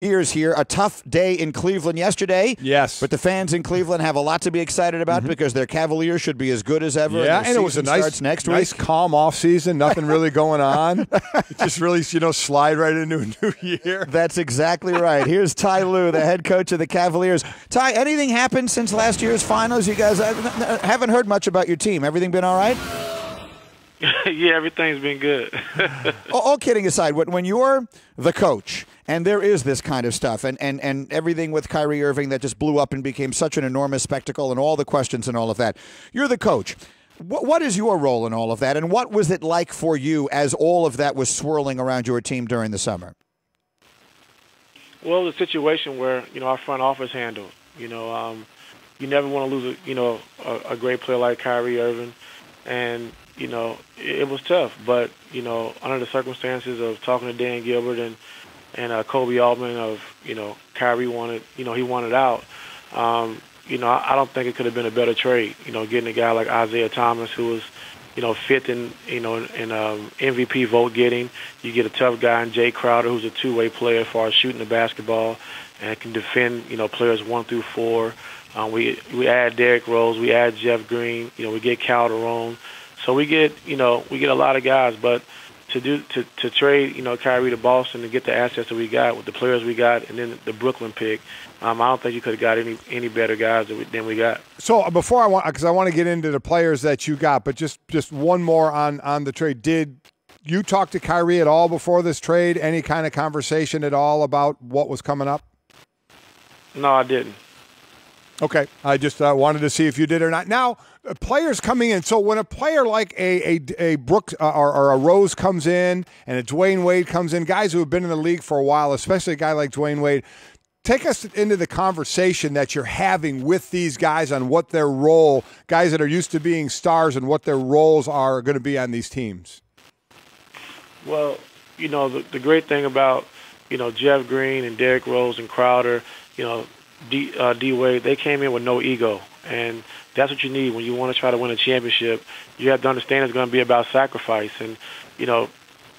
Ears here. A tough day in Cleveland yesterday. Yes. But the fans in Cleveland have a lot to be excited about because their Cavaliers should be as good as ever. Yeah, and it was a nice calm off season. Nothing really going on. It just really, slide right into a new year. That's exactly right. Here's Ty Lue, the head coach of the Cavaliers. Ty, anything happened since last year's finals? You guys haven't heard much about your team. Everything been all right? Yeah, everything's been good. All kidding aside, when you're the coach and there is this kind of stuff and everything with Kyrie Irving that just blew up and became such an enormous spectacle and all the questions and all of that, you're the coach. What is your role in all of that, and what was it like for you as all of that was swirling around your team during the summer? Well, the situation where, our front office handled, you never want to lose, a great player like Kyrie Irving. And, it was tough. But, under the circumstances of talking to Dan Gilbert and Kobe Altman of, Kyrie wanted, he wanted out. I don't think it could have been a better trade, getting a guy like Isaiah Thomas who was, fifth in MVP vote getting. You get a tough guy in Jay Crowder who's a two-way player as far as shooting the basketball and can defend, players 1 through 4. We add Derrick Rose, we add Jeff Green, we get Calderon. So we get a lot of guys, but to trade, Kyrie to Boston and get the assets that we got with the players we got and then the Brooklyn pick, I don't think you could have got any better guys than we got. So before because I want to get into the players that you got, but just one more on the trade. Did you talk to Kyrie at all before this trade? Any kind of conversation at all about what was coming up? No, I didn't. Okay, I just wanted to see if you did or not. Now, players coming in. So when a player like a Brooks or a Rose comes in and a Dwayne Wade comes in, guys who have been in the league for a while, especially a guy like Dwayne Wade, take us into the conversation that you're having with these guys on what their role, guys that are used to being stars, and what their roles are going to be on these teams. Well, the great thing about, Jeff Green and Derrick Rose and Crowder, D Wade, they came in with no ego, and that's what you need when you want to try to win a championship. You have to understand it's going to be about sacrifice, and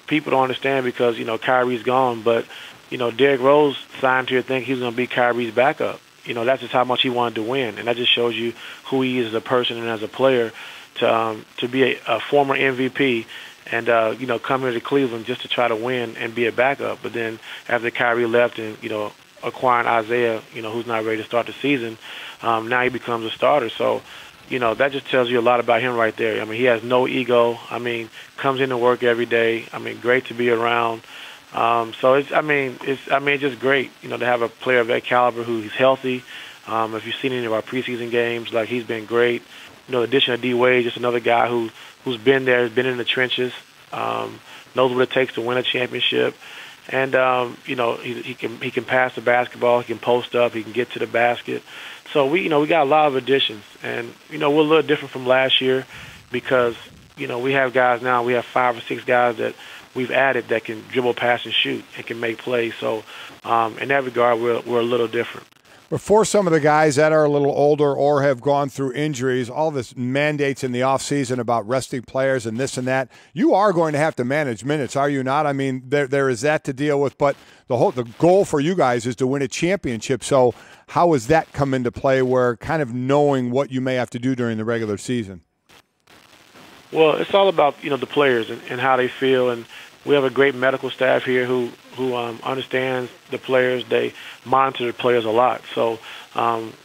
people don't understand because Kyrie's gone, but Derrick Rose signed here thinking he was going to be Kyrie's backup. That's just how much he wanted to win, and that just shows you who he is as a person and as a player. To be a former MVP and come here to Cleveland just to try to win and be a backup, but then after Kyrie left and acquiring Isaiah, who's not ready to start the season, now he becomes a starter. So, that just tells you a lot about him right there. I mean, he has no ego. I mean, comes into work every day. I mean, great to be around. So it's just great, to have a player of that caliber who's healthy. If you've seen any of our preseason games, he's been great. The addition of D Wade, just another guy who's been there, has been in the trenches, knows what it takes to win a championship. And he can pass the basketball, he can post up, he can get to the basket. So we got a lot of additions, and we're a little different from last year because we have guys now. We have 5 or 6 guys that we've added that can dribble, pass, and shoot and can make plays. So in that regard, we're a little different. Before some of the guys that are a little older or have gone through injuries, all this mandates in the offseason about resting players and this and that, you are going to have to manage minutes, are you not? I mean, there is that to deal with, but the goal for you guys is to win a championship. So how does that come into play where kind of knowing what you may have to do during the regular season? Well, it's all about, the players and how they feel, and we have a great medical staff here who understands the players. They monitor the players a lot. So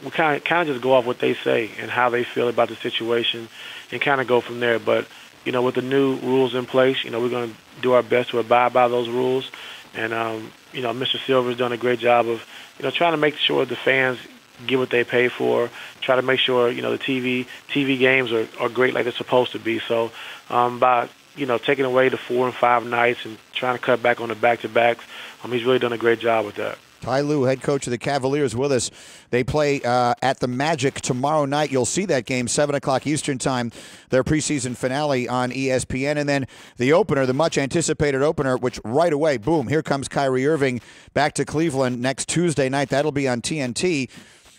we kind of just go off what they say and how they feel about the situation and kind of go from there. But, with the new rules in place, we're going to do our best to abide by those rules. And, Mr. Silver's done a great job of, trying to make sure the fans get what they pay for, try to make sure, the TV games are great like they're supposed to be. So by taking away the 4 and 5 nights and trying to cut back on the back-to-backs, he's really done a great job with that. Ty Lue, head coach of the Cavaliers, with us. They play at the Magic tomorrow night. You'll see that game, 7 o'clock Eastern time, their preseason finale on ESPN. And then the opener, the much-anticipated opener, which right away, boom, here comes Kyrie Irving back to Cleveland next Tuesday night. That'll be on TNT.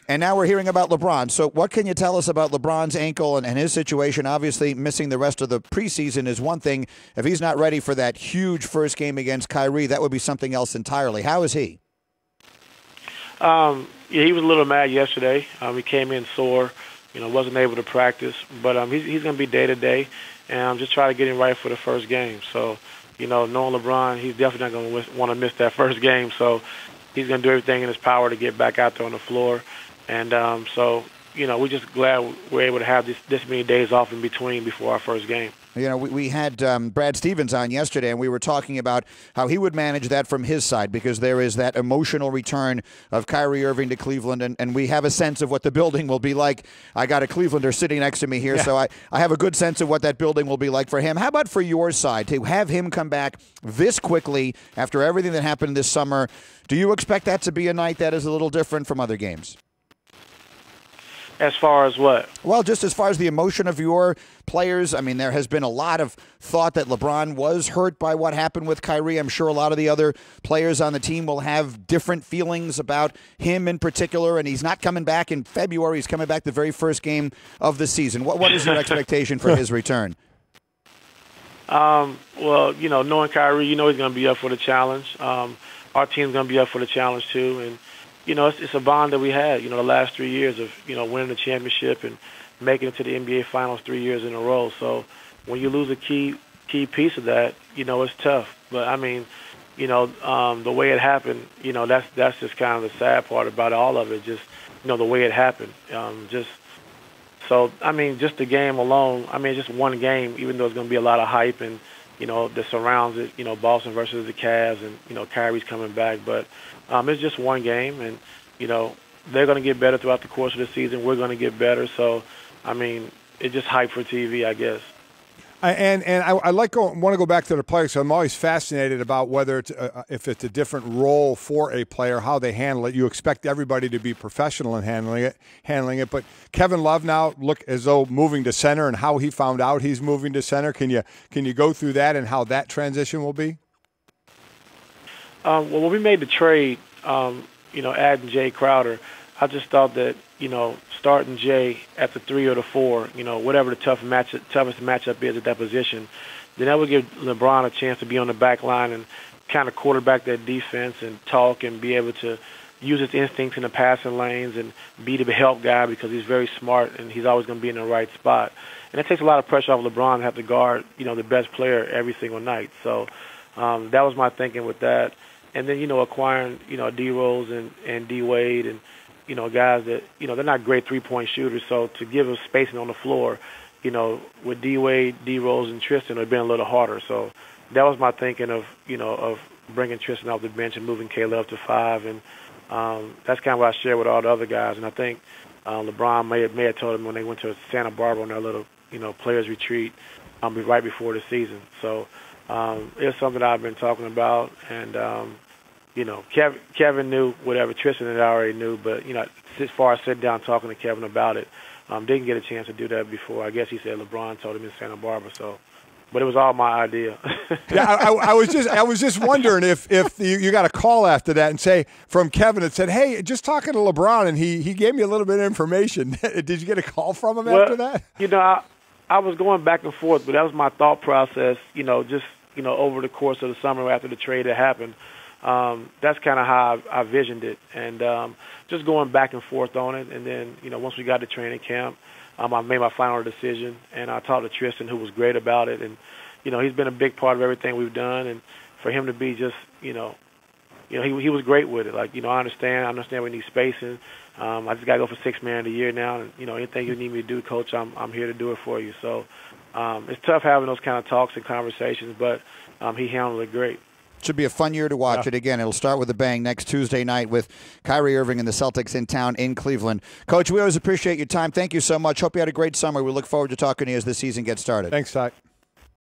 And now we're hearing about LeBron. So what can you tell us about LeBron's ankle and his situation? Obviously, missing the rest of the preseason is one thing. If he's not ready for that huge first game against Kyrie, that would be something else entirely. How is he? Yeah, he was a little mad yesterday. He came in sore, wasn't able to practice, but he's going to be day to day, and I'm just trying to get him right for the first game. So, knowing LeBron, he's definitely not going to want to miss that first game. So, he's going to do everything in his power to get back out there on the floor, and so we're just glad we're able to have this many days off in between before our first game. We had Brad Stevens on yesterday, and we were talking about how he would manage that from his side because there is that emotional return of Kyrie Irving to Cleveland, and we have a sense of what the building will be like. I got a Clevelander sitting next to me here, so I have a good sense of what that building will be like for him. How about for your side, to have him come back this quickly after everything that happened this summer? Do you expect that to be a night that is a little different from other games? As far as what? Well, just as far as the emotion of your players. I mean, there has been a lot of thought that LeBron was hurt by what happened with Kyrie. I'm sure a lot of the other players on the team will have different feelings about him in particular, and he's not coming back in February. He's coming back the very first game of the season. What is your expectation for his return? Well, knowing Kyrie, he's going to be up for the challenge. Our team's going to be up for the challenge, too, and it's a bond that we had, the last 3 years of, winning the championship and making it to the NBA Finals 3 years in a row. So when you lose a key piece of that, it's tough. But, I mean, the way it happened, that's just kind of the sad part about all of it, just, the way it happened. So, I mean, just the game alone, just one game, even though it's going to be a lot of hype and, that surrounds it, Boston versus the Cavs and, Kyrie's coming back. But it's just one game, and, they're going to get better throughout the course of the season. We're going to get better. So, it's just hype for TV, I guess. I want to go back to the players. So I'm always fascinated about whether it's if it's a different role for a player, how they handle it. You expect everybody to be professional in handling it. But Kevin Love now look as though moving to center and how he found out he's moving to center. Can you go through that and how that transition will be? Well, when we made the trade, adding Jay Crowder, I just thought that, starting Jay at the 3 or the 4, whatever the toughest matchup is at that position, then that would give LeBron a chance to be on the back line and kind of quarterback that defense and talk and be able to use his instincts in the passing lanes and be the help guy because he's very smart and he's always going to be in the right spot. And it takes a lot of pressure off LeBron to have to guard, the best player every single night. So that was my thinking with that. And then, acquiring, D Rose and D Wade and, guys that, they're not great three-point shooters. So to give them spacing on the floor, with D Wade, D Rose, and Tristan, it would have been a little harder. So that was my thinking of, of bringing Tristan off the bench and moving Caleb to 5. And that's kind of what I shared with all the other guys. And I think LeBron may have told them when they went to Santa Barbara on their little, players retreat right before the season. So it's something I've been talking about. And, Kevin knew whatever Tristan had already knew, but, as far as sitting down talking to Kevin about it, didn't get a chance to do that before. I guess he said LeBron told him in Santa Barbara, so. But it was all my idea. Yeah, I was just wondering if you got a call after that and say from Kevin that said, "Hey, just talking to LeBron," and he gave me a little bit of information. Did you get a call from him after that? I was going back and forth, but that was my thought process. Over the course of the summer after the trade had happened. That's kind of how I visioned it, and just going back and forth on it. And then, once we got to training camp, I made my final decision, and I talked to Tristan, who was great about it. And, he's been a big part of everything we've done. And for him to be just, he was great with it. Like, I understand we need spacing. I just got to go for Sixth Man of the Year now. And, anything you need me to do, Coach, I'm here to do it for you. So it's tough having those kind of talks and conversations, but he handled it great. Should be a fun year to watch it again. It'll start with a bang next Tuesday night with Kyrie Irving and the Celtics in town in Cleveland. Coach, we always appreciate your time. Thank you so much. Hope you had a great summer. We look forward to talking to you as the season gets started. Thanks, Ty.